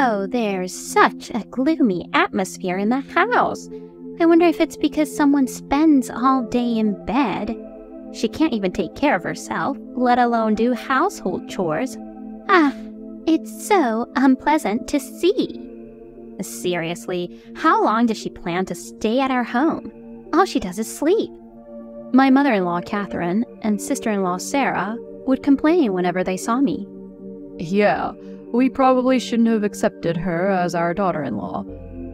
Oh, there's such a gloomy atmosphere in the house. I wonder if it's because someone spends all day in bed. She can't even take care of herself, let alone do household chores. Ah, it's so unpleasant to see. Seriously, how long does she plan to stay at our home? All she does is sleep. My mother-in-law, Catherine, and sister-in-law, Sarah, would complain whenever they saw me. Yeah, we probably shouldn't have accepted her as our daughter-in-law.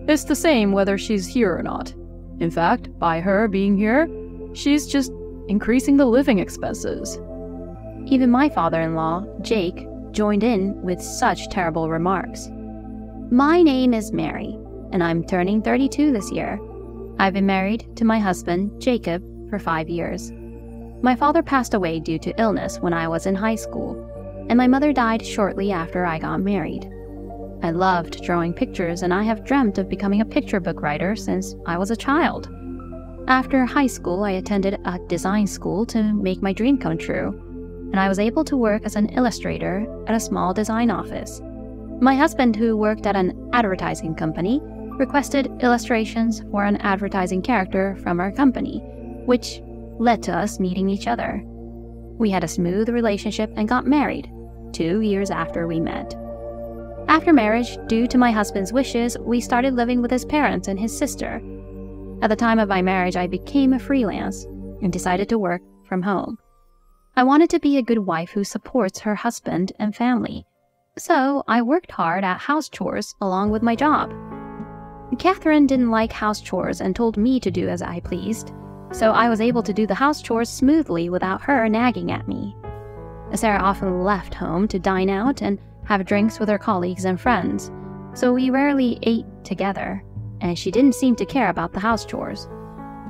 It's the same whether she's here or not. In fact, by her being here, she's just increasing the living expenses. Even my father-in-law, Jake, joined in with such terrible remarks. My name is Mary, and I'm turning 32 this year. I've been married to my husband, Jacob, for 5 years. My father passed away due to illness when I was in high school, and my mother died shortly after I got married. I loved drawing pictures, and I have dreamt of becoming a picture book writer since I was a child. After high school, I attended a design school to make my dream come true, and I was able to work as an illustrator at a small design office. My husband, who worked at an advertising company, requested illustrations for an advertising character from our company, which led to us meeting each other. We had a smooth relationship and got married 2 years after we met. After marriage, due to my husband's wishes, we started living with his parents and his sister. At the time of my marriage, I became a freelance and decided to work from home. I wanted to be a good wife who supports her husband and family, so I worked hard at house chores along with my job. Catherine didn't like house chores and told me to do as I pleased, so I was able to do the house chores smoothly without her nagging at me. Sarah often left home to dine out and have drinks with her colleagues and friends, so we rarely ate together, and she didn't seem to care about the house chores.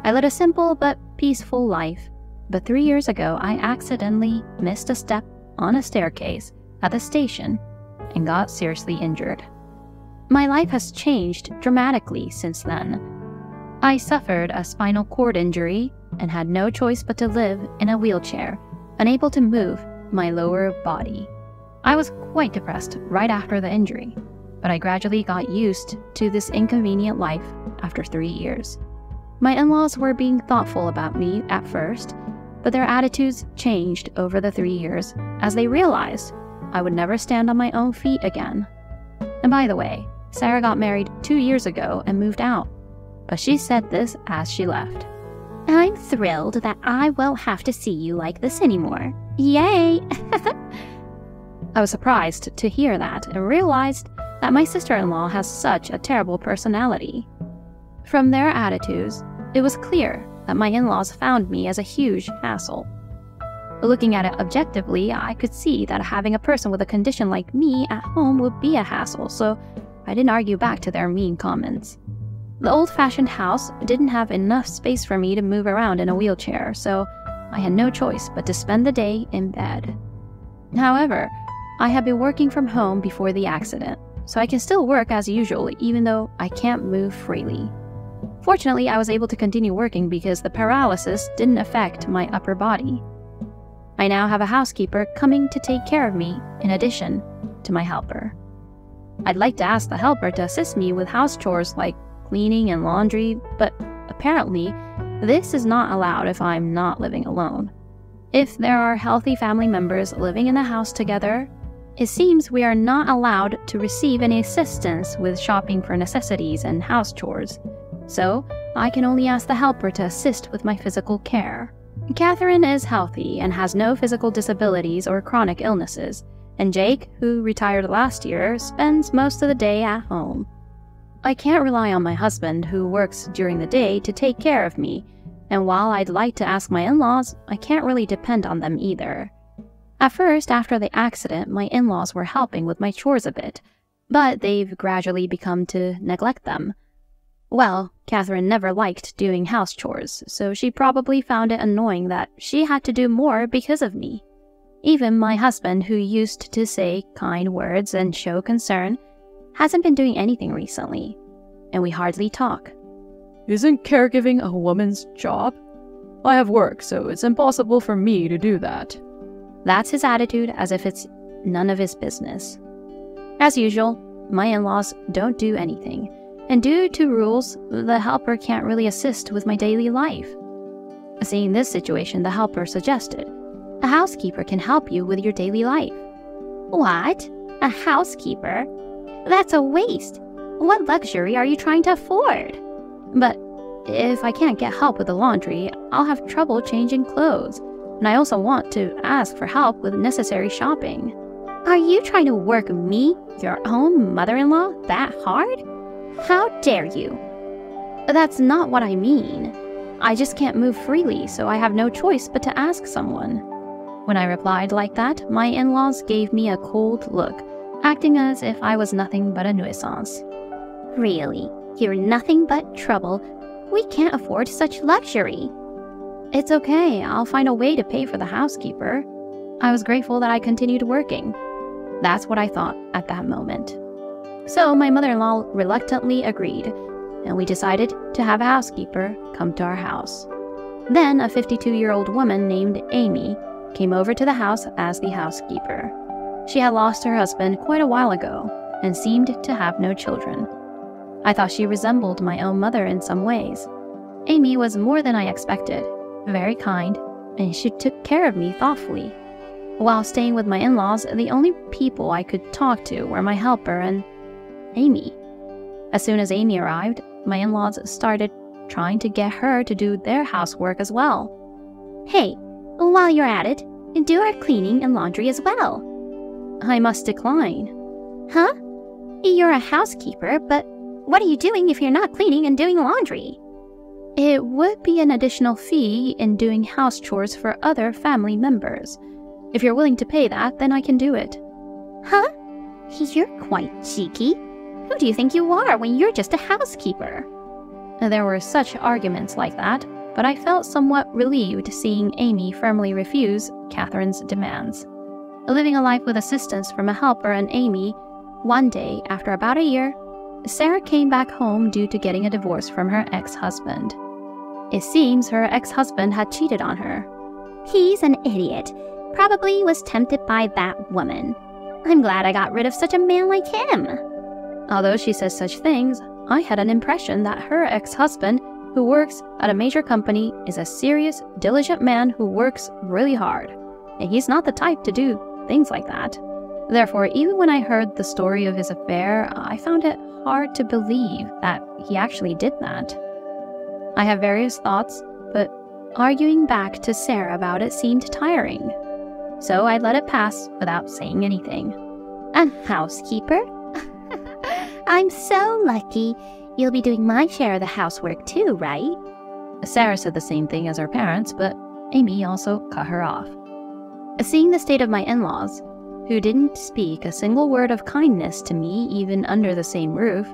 I led a simple but peaceful life, but 3 years ago I accidentally missed a step on a staircase at the station and got seriously injured. My life has changed dramatically since then. I suffered a spinal cord injury and had no choice but to live in a wheelchair, unable to move my lower body. I was quite depressed right after the injury, but I gradually got used to this inconvenient life after 3 years. My in-laws were being thoughtful about me at first, but their attitudes changed over the 3 years as they realized I would never stand on my own feet again. And by the way, Sarah got married 2 years ago and moved out, but she said this as she left. I'm thrilled that I won't have to see you like this anymore. Yay! I was surprised to hear that and realized that my sister-in-law has such a terrible personality. From their attitudes, it was clear that my in-laws found me as a huge hassle. Looking at it objectively, I could see that having a person with a condition like me at home would be a hassle, so I didn't argue back to their mean comments. The old-fashioned house didn't have enough space for me to move around in a wheelchair, so I had no choice but to spend the day in bed. However, I had been working from home before the accident, so I can still work as usual even though I can't move freely. Fortunately, I was able to continue working because the paralysis didn't affect my upper body. I now have a housekeeper coming to take care of me in addition to my helper. I'd like to ask the helper to assist me with house chores like cleaning and laundry, but apparently this is not allowed if I'm not living alone. If there are healthy family members living in the house together, it seems we are not allowed to receive any assistance with shopping for necessities and house chores, so I can only ask the helper to assist with my physical care. Catherine is healthy and has no physical disabilities or chronic illnesses, and Jake, who retired last year, spends most of the day at home. I can't rely on my husband, who works during the day, to take care of me, and while I'd like to ask my in-laws, I can't really depend on them either. At first, after the accident, my in-laws were helping with my chores a bit, but they've gradually become to neglect them. Well, Catherine never liked doing house chores, so she probably found it annoying that she had to do more because of me. Even my husband, who used to say kind words and show concern, hasn't been doing anything recently, and we hardly talk. Isn't caregiving a woman's job? I have work, so it's impossible for me to do that. That's his attitude, as if it's none of his business. As usual, my in-laws don't do anything, and due to rules, the helper can't really assist with my daily life. Seeing this situation, the helper suggested, "A housekeeper can help you with your daily life." "What? A housekeeper? That's a waste. What luxury are you trying to afford?" "But if I can't get help with the laundry, I'll have trouble changing clothes, and I also want to ask for help with necessary shopping." "Are you trying to work me, your own mother-in-law, that hard? How dare you?" "That's not what I mean. I just can't move freely, so I have no choice but to ask someone." When I replied like that, my in-laws gave me a cold look, acting as if I was nothing but a nuisance. "Really? You're nothing but trouble. We can't afford such luxury." "It's okay, I'll find a way to pay for the housekeeper." I was grateful that I continued working. That's what I thought at that moment. So my mother-in-law reluctantly agreed, and we decided to have a housekeeper come to our house. Then a 52-year-old woman named Amy came over to the house as the housekeeper. She had lost her husband quite a while ago and seemed to have no children. I thought she resembled my own mother in some ways. Amy was more than I expected, very kind, and she took care of me thoughtfully. While staying with my in-laws, the only people I could talk to were my helper and Amy. As soon as Amy arrived, my in-laws started trying to get her to do their housework as well. "Hey, while you're at it, do our cleaning and laundry as well." I must decline. "Huh? You're a housekeeper, but what are you doing if you're not cleaning and doing laundry?" "It would be an additional fee in doing house chores for other family members. If you're willing to pay that, then I can do it." "Huh? You're quite cheeky. Who do you think you are when you're just a housekeeper?" There were such arguments like that, but I felt somewhat relieved seeing Amy firmly refuse Catherine's demands. Living a life with assistance from a helper and Amy, one day, after about a year, Sarah came back home due to getting a divorce from her ex-husband. It seems her ex-husband had cheated on her. "He's an idiot. Probably was tempted by that woman. I'm glad I got rid of such a man like him." Although she says such things, I had an impression that her ex-husband, who works at a major company, is a serious, diligent man who works really hard. And he's not the type to do things like that. Therefore, even when I heard the story of his affair, I found it hard to believe that he actually did that. I have various thoughts, but arguing back to Sarah about it seemed tiring. So I let it pass without saying anything. "A housekeeper? I'm so lucky. You'll be doing my share of the housework too, right?" Sarah said the same thing as her parents, but Amy also cut her off. Seeing the state of my in-laws, who didn't speak a single word of kindness to me even under the same roof,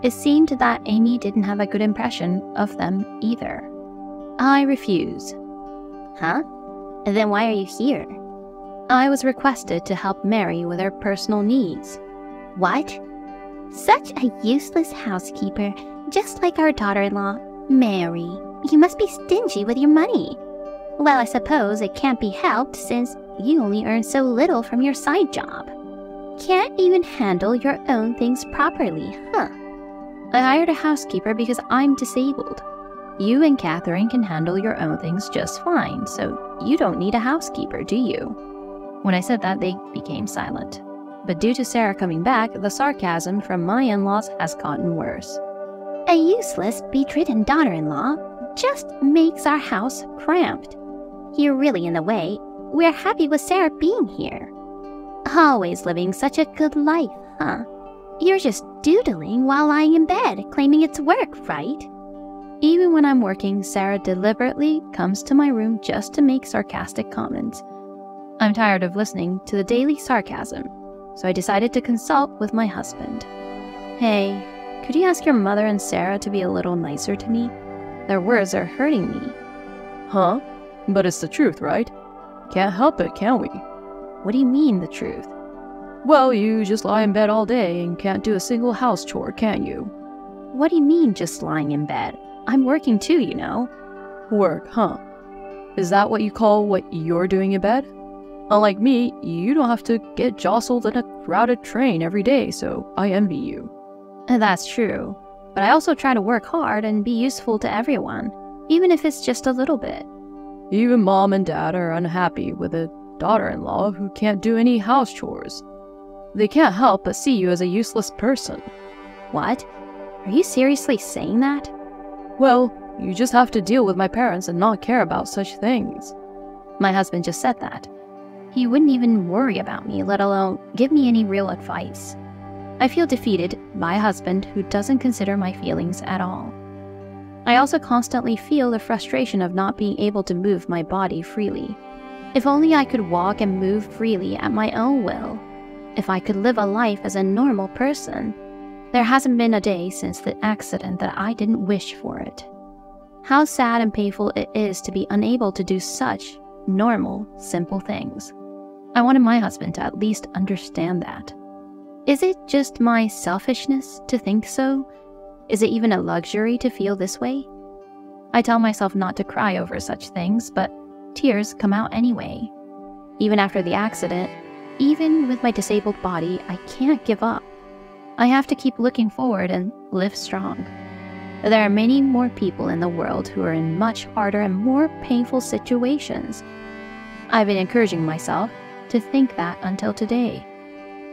it seemed that Amy didn't have a good impression of them either. I refuse. "Huh? Then why are you here?" "I was requested to help Mary with her personal needs." "What? Such a useless housekeeper, just like our daughter-in-law, Mary. You must be stingy with your money." "Well, I suppose it can't be helped since you only earn so little from your side job. Can't even handle your own things properly, huh?" "I hired a housekeeper because I'm disabled. You and Catherine can handle your own things just fine, so you don't need a housekeeper, do you?" When I said that, they became silent. But due to Sarah coming back, the sarcasm from my in-laws has gotten worse. "A useless, bedridden daughter-in-law just makes our house cramped. You're really in the way. We're happy with Sarah being here. Always living such a good life, huh? You're just doodling while lying in bed, claiming it's work, right?" Even when I'm working, Sarah deliberately comes to my room just to make sarcastic comments. I'm tired of listening to the daily sarcasm, so I decided to consult with my husband. "Hey, could you ask your mother and Sarah to be a little nicer to me? Their words are hurting me." "Huh? But it's the truth, right? Can't help it, can we?" "What do you mean, the truth?" "Well, you just lie in bed all day and can't do a single house chore, can you?" "What do you mean, just lying in bed? I'm working too, you know." "Work, huh? Is that what you call what you're doing in bed? Unlike me, you don't have to get jostled in a crowded train every day, so I envy you. That's true, but I also try to work hard and be useful to everyone, even if it's just a little bit. Even mom and dad are unhappy with a daughter-in-law who can't do any house chores. They can't help but see you as a useless person. What? Are you seriously saying that? Well, you just have to deal with my parents and not care about such things. My husband just said that. He wouldn't even worry about me, let alone give me any real advice. I feel defeated by a husband who doesn't consider my feelings at all. I also constantly feel the frustration of not being able to move my body freely. If only I could walk and move freely at my own will. If I could live a life as a normal person. There hasn't been a day since the accident that I didn't wish for it. How sad and painful it is to be unable to do such normal, simple things. I wanted my husband to at least understand that. Is it just my selfishness to think so? Is it even a luxury to feel this way? I tell myself not to cry over such things, but tears come out anyway. Even after the accident, even with my disabled body, I can't give up. I have to keep looking forward and live strong. There are many more people in the world who are in much harder and more painful situations. I've been encouraging myself to think that until today.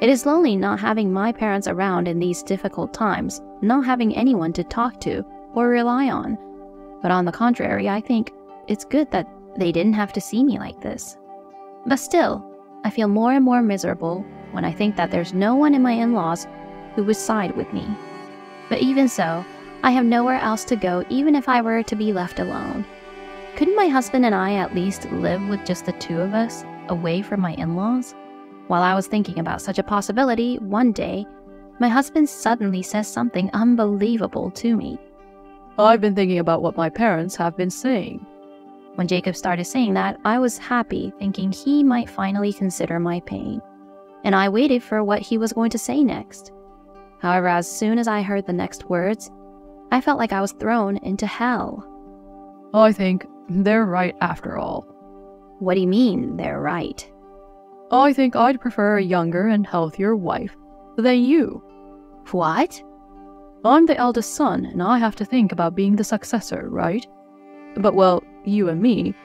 It is lonely not having my parents around in these difficult times, not having anyone to talk to or rely on. But on the contrary, I think it's good that they didn't have to see me like this. But still, I feel more and more miserable when I think that there's no one in my in-laws who would side with me. But even so, I have nowhere else to go even if I were to be left alone. Couldn't my husband and I at least live with just the two of us, away from my in-laws? While I was thinking about such a possibility, one day, my husband suddenly says something unbelievable to me. I've been thinking about what my parents have been saying. When Jacob started saying that, I was happy, thinking he might finally consider my pain. And I waited for what he was going to say next. However, as soon as I heard the next words, I felt like I was thrown into hell. I think they're right after all. What do you mean, they're right? I think I'd prefer a younger and healthier wife than you. What? I'm the eldest son, and I have to think about being the successor, right? But well, you and me,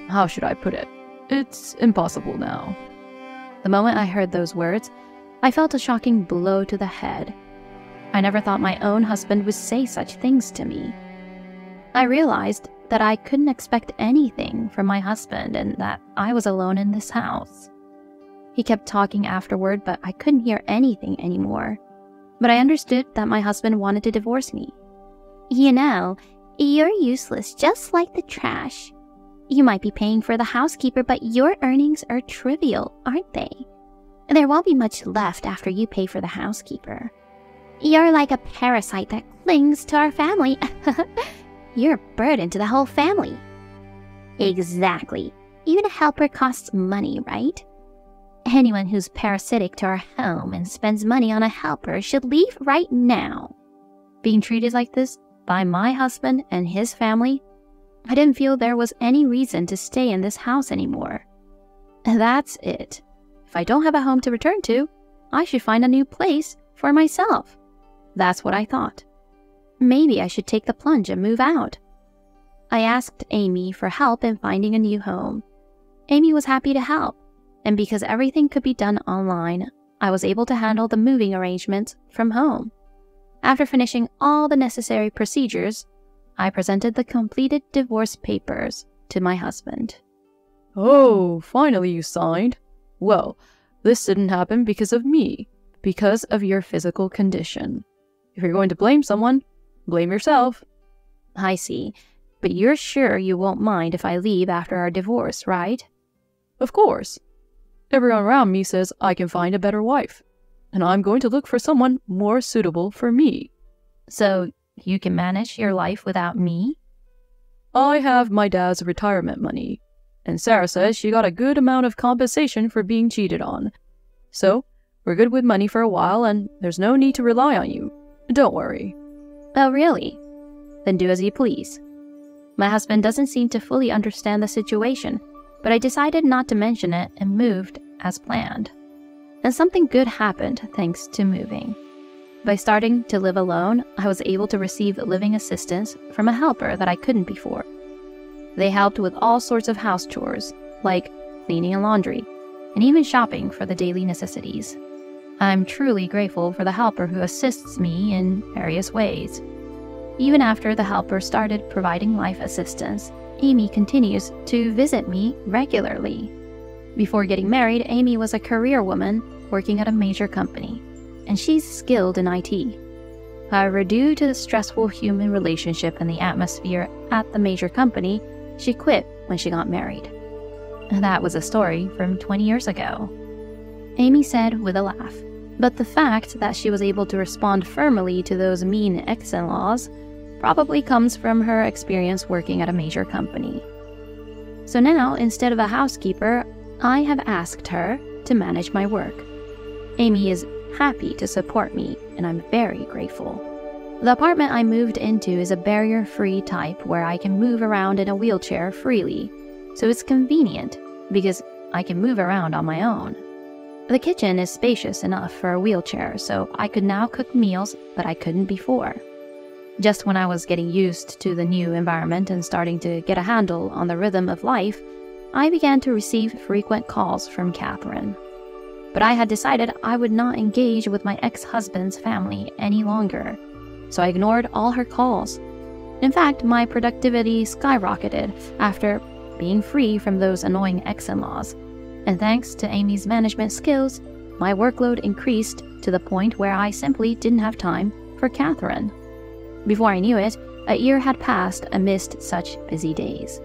how should I put it? It's impossible now. The moment I heard those words, I felt a shocking blow to the head. I never thought my own husband would say such things to me. I realized that I couldn't expect anything from my husband and that I was alone in this house. He kept talking afterward, but I couldn't hear anything anymore. But I understood that my husband wanted to divorce me. You know, you're useless just like the trash. You might be paying for the housekeeper, but your earnings are trivial, aren't they? There won't be much left after you pay for the housekeeper. You're like a parasite that clings to our family. You're a burden to the whole family. Exactly. Even a helper costs money, right? Anyone who's parasitic to our home and spends money on a helper should leave right now. Being treated like this by my husband and his family, I didn't feel there was any reason to stay in this house anymore. That's it. If I don't have a home to return to, I should find a new place for myself. That's what I thought. Maybe I should take the plunge and move out. I asked Amy for help in finding a new home. Amy was happy to help, and because everything could be done online, I was able to handle the moving arrangements from home. After finishing all the necessary procedures, I presented the completed divorce papers to my husband. Oh, finally you signed. Well, this didn't happen because of me, because of your physical condition. If you're going to blame someone, blame yourself. I see, but you're sure you won't mind if I leave after our divorce, right? Of course. Everyone around me says I can find a better wife, and I'm going to look for someone more suitable for me. So you can manage your life without me? I have my dad's retirement money, and Sarah says she got a good amount of compensation for being cheated on. So, we're good with money for a while, and there's no need to rely on you. Don't worry. Oh, really? Then do as you please. My husband doesn't seem to fully understand the situation, but I decided not to mention it and moved as planned. and something good happened thanks to moving. By starting to live alone, I was able to receive living assistance from a helper that I couldn't before. They helped with all sorts of house chores, like cleaning and laundry, and even shopping for the daily necessities. I'm truly grateful for the helper who assists me in various ways. Even after the helper started providing life assistance, Amy continues to visit me regularly. Before getting married, Amy was a career woman working at a major company, and she's skilled in IT. However, due to the stressful human relationship and the atmosphere at the major company, she quit when she got married. That was a story from 20 years ago. Amy said with a laugh, but the fact that she was able to respond firmly to those mean ex-in-laws probably comes from her experience working at a major company. So now, instead of a housekeeper, I have asked her to manage my work. Amy is happy to support me, and I'm very grateful. The apartment I moved into is a barrier-free type where I can move around in a wheelchair freely, so it's convenient because I can move around on my own. The kitchen is spacious enough for a wheelchair, so I could now cook meals that I couldn't before. Just when I was getting used to the new environment and starting to get a handle on the rhythm of life, I began to receive frequent calls from Catherine. But I had decided I would not engage with my ex-husband's family any longer, so I ignored all her calls. In fact, my productivity skyrocketed after being free from those annoying ex-in-laws, and thanks to Amy's management skills, my workload increased to the point where I simply didn't have time for Catherine. Before I knew it, a year had passed amidst such busy days.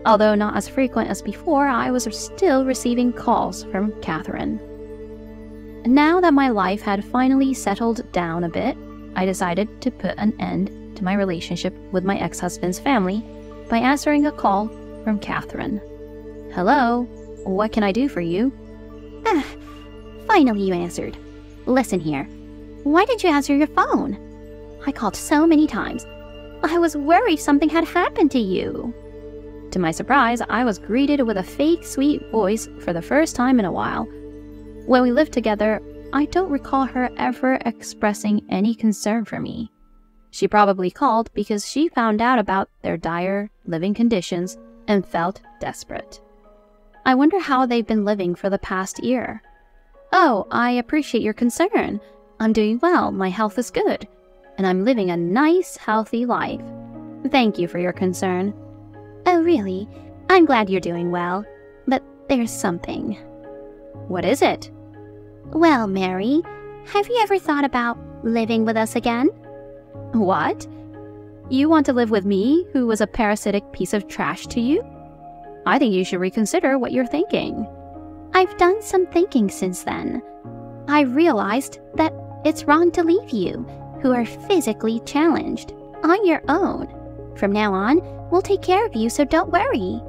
Although not as frequent as before, I was still receiving calls from Catherine. Now that my life had finally settled down a bit, I decided to put an end to my relationship with my ex-husband's family by answering a call from Catherine. "Hello, what can I do for you?" Finally you answered. Listen here. Why didn't you answer your phone? I called so many times. I was worried something had happened to you. To my surprise, I was greeted with a fake sweet voice for the first time in a while. When we lived together, I don't recall her ever expressing any concern for me. She probably called because she found out about their dire living conditions and felt desperate. I wonder how they've been living for the past year. "Oh, I appreciate your concern. I'm doing well, my health is good, and I'm living a nice, healthy life. Thank you for your concern." Oh, really? I'm glad you're doing well. But there's something. "What is it?" Well, Mary, have you ever thought about living with us again? "What? You want to live with me, who was a parasitic piece of trash to you? I think you should reconsider what you're thinking." I've done some thinking since then. I realized that it's wrong to leave you, who are physically challenged, on your own. From now on, we'll take care of you, so don't worry.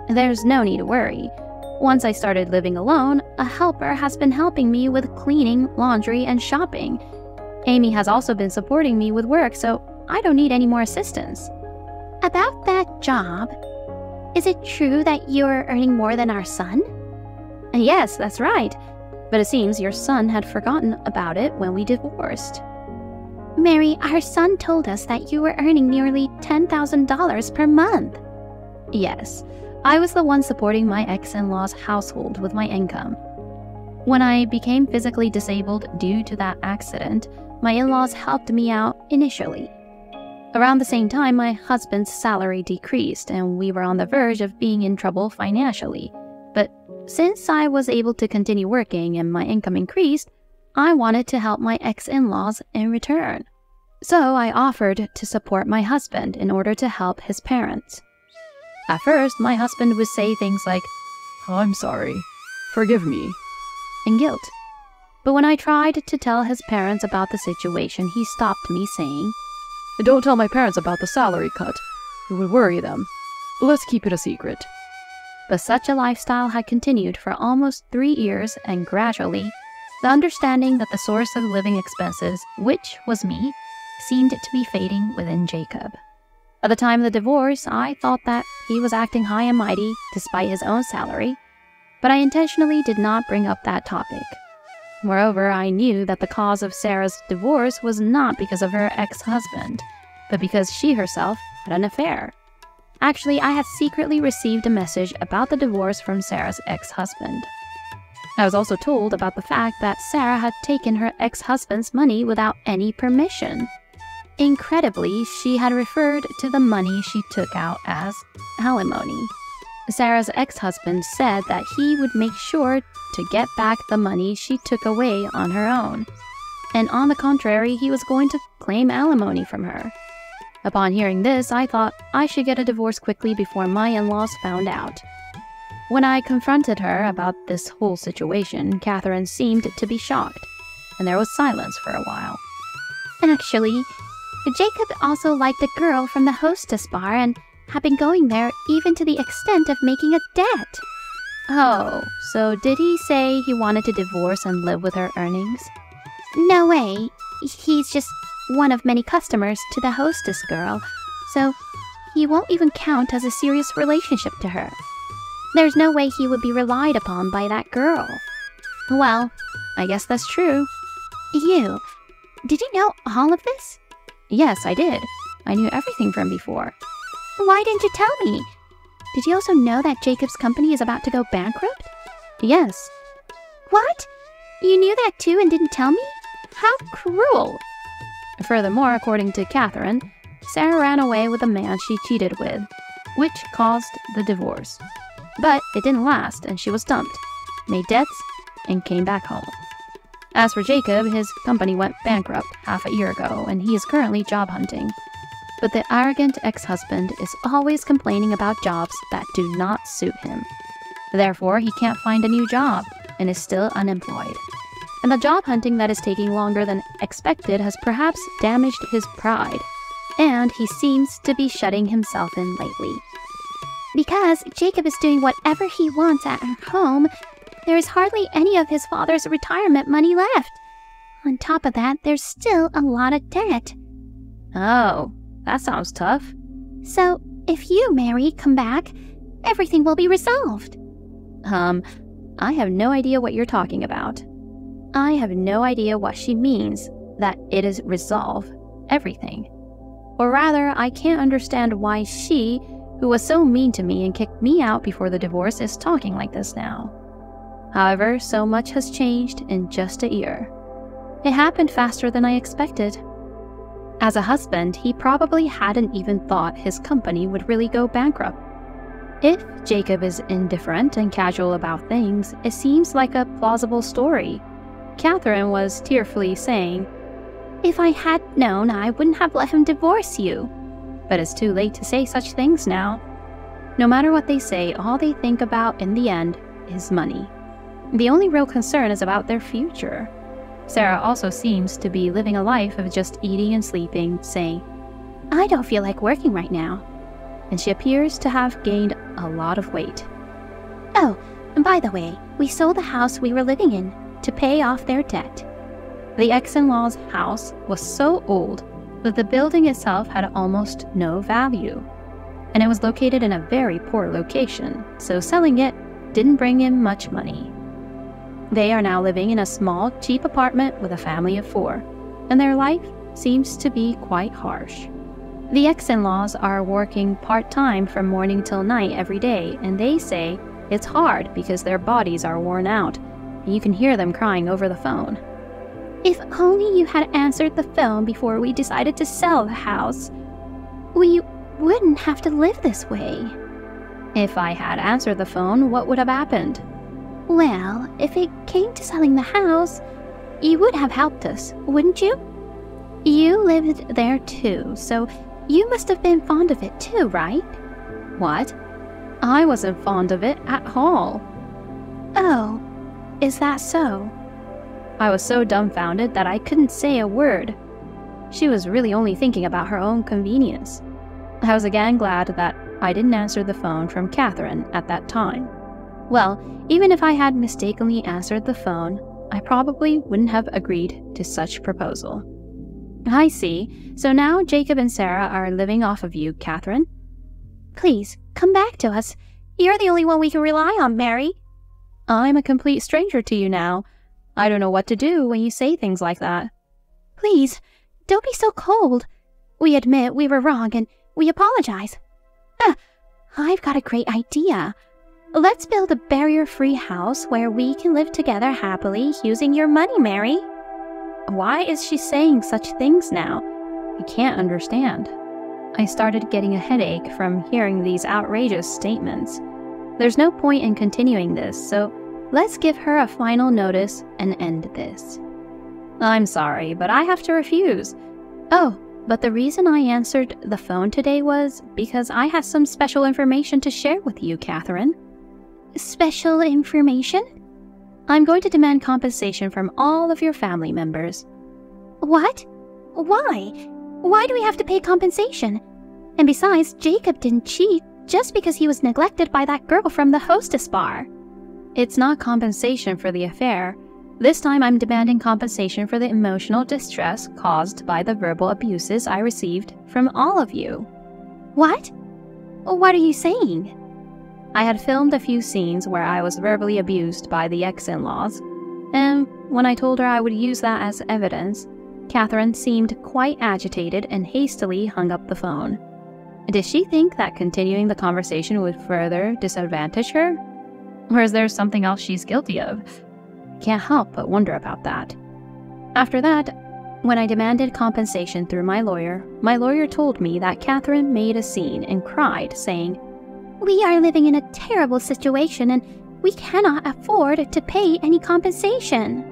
There's no need to worry. Once I started living alone, a helper has been helping me with cleaning, laundry, and shopping. Amy has also been supporting me with work, so I don't need any more assistance. About that job, is it true that you're earning more than our son? Yes, that's right. But it seems your son had forgotten about it when we divorced. Mary, our son told us that you were earning nearly $10,000 per month. Yes, I was the one supporting my ex-in-law's household with my income. When I became physically disabled due to that accident, my in-laws helped me out initially. Around the same time, my husband's salary decreased and we were on the verge of being in trouble financially. But since I was able to continue working and my income increased, I wanted to help my ex-in-laws in return. So I offered to support my husband in order to help his parents. At first, my husband would say things like, "I'm sorry. Forgive me," in guilt. But when I tried to tell his parents about the situation, he stopped me saying, "Don't tell my parents about the salary cut. It would worry them. Let's keep it a secret." But such a lifestyle had continued for almost 3 years, and gradually, the understanding that the source of living expenses, which was me, seemed to be fading within Jacob. At the time of the divorce, I thought that he was acting high and mighty despite his own salary, but I intentionally did not bring up that topic. Moreover, I knew that the cause of Sarah's divorce was not because of her ex-husband, but because she herself had an affair. Actually, I had secretly received a message about the divorce from Sarah's ex-husband. I was also told about the fact that Sarah had taken her ex-husband's money without any permission. Incredibly, she had referred to the money she took out as alimony. Sarah's ex-husband said that he would make sure to get back the money she took away on her own, and on the contrary, he was going to claim alimony from her. Upon hearing this, I thought I should get a divorce quickly before my in-laws found out. When I confronted her about this whole situation, Catherine seemed to be shocked, and there was silence for a while. Actually, Jacob also liked a girl from the hostess bar and had been going there even to the extent of making a debt. Oh, so did he say he wanted to divorce and live with her earnings? No way. He's just one of many customers to the hostess girl, so he won't even count as a serious relationship to her. There's no way he would be relied upon by that girl. Well, I guess that's true. Did you know all of this? Yes, I did. I knew everything from before. Why didn't you tell me? Did you also know that Jacob's company is about to go bankrupt? Yes. What? You knew that too and didn't tell me? How cruel! Furthermore, according to Catherine, Sarah ran away with a man she cheated with, which caused the divorce. But it didn't last, and she was dumped, made debts, and came back home. As for Jacob, his company went bankrupt half a year ago, and he is currently job hunting. But the arrogant ex-husband is always complaining about jobs that do not suit him. Therefore, he can't find a new job, and is still unemployed. And the job hunting that is taking longer than expected has perhaps damaged his pride, and he seems to be shutting himself in lately. Because Jacob is doing whatever he wants at her home, there is hardly any of his father's retirement money left. On top of that, there's still a lot of debt. Oh, that sounds tough. So, if you, Mary, come back, everything will be resolved. I have no idea what you're talking about. I have no idea what she means that it is resolve everything. Or rather, I can't understand why she, who was so mean to me and kicked me out before the divorce, is talking like this now. However, so much has changed in just a year. It happened faster than I expected. As a husband, he probably hadn't even thought his company would really go bankrupt. If Jacob is indifferent and casual about things, it seems like a plausible story. Catherine was tearfully saying, "If I had known, I wouldn't have let him divorce you." But it's too late to say such things now. No matter what they say, all they think about in the end is money. The only real concern is about their future. Sarah also seems to be living a life of just eating and sleeping, saying, "I don't feel like working right now." And she appears to have gained a lot of weight. Oh, and by the way, we sold the house we were living in to pay off their debt. The ex-in-law's house was so old that the building itself had almost no value, and it was located in a very poor location, so selling it didn't bring in much money. They are now living in a small, cheap apartment with a family of 4, and their life seems to be quite harsh. The ex-in-laws are working part-time from morning till night every day, and they say it's hard because their bodies are worn out, and you can hear them crying over the phone. If only you had answered the phone before we decided to sell the house, we wouldn't have to live this way. If I had answered the phone, what would have happened? Well, if it came to selling the house, you would have helped us, wouldn't you? You lived there too, so you must have been fond of it too, right? What? I wasn't fond of it at all. Oh, is that so? I was so dumbfounded that I couldn't say a word. She was really only thinking about her own convenience. I was again glad that I didn't answer the phone from Catherine at that time. Well, even if I had mistakenly answered the phone, I probably wouldn't have agreed to such proposal. I see. So now Jacob and Sarah are living off of you, Catherine? Please, come back to us. You're the only one we can rely on, Mary. I'm a complete stranger to you now. I don't know what to do when you say things like that. Please, don't be so cold. We admit we were wrong and we apologize. I've got a great idea. Let's build a barrier-free house where we can live together happily using your money, Mary. Why is she saying such things now? I can't understand. I started getting a headache from hearing these outrageous statements. There's no point in continuing this, so let's give her a final notice and end this. I'm sorry, but I have to refuse. Oh, but the reason I answered the phone today was because I have some special information to share with you, Catherine. Special information? I'm going to demand compensation from all of your family members. What? Why? Why do we have to pay compensation? And besides, Jacob didn't cheat just because he was neglected by that girl from the hostess bar. It's not compensation for the affair. This time I'm demanding compensation for the emotional distress caused by the verbal abuses I received from all of you. What? What are you saying? I had filmed a few scenes where I was verbally abused by the ex-in-laws, and when I told her I would use that as evidence, Catherine seemed quite agitated and hastily hung up the phone. Did she think that continuing the conversation would further disadvantage her? Or is there something else she's guilty of? Can't help but wonder about that. After that, when I demanded compensation through my lawyer told me that Catherine made a scene and cried, saying, "We are living in a terrible situation and we cannot afford to pay any compensation."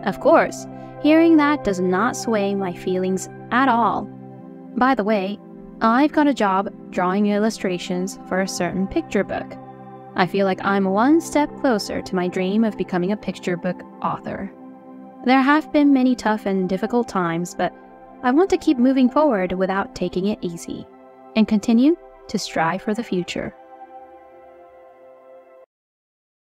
Of course, hearing that does not sway my feelings at all. By the way, I've got a job drawing illustrations for a certain picture book. I feel like I'm one step closer to my dream of becoming a picture book author. There have been many tough and difficult times, but I want to keep moving forward without taking it easy, and continue to strive for the future.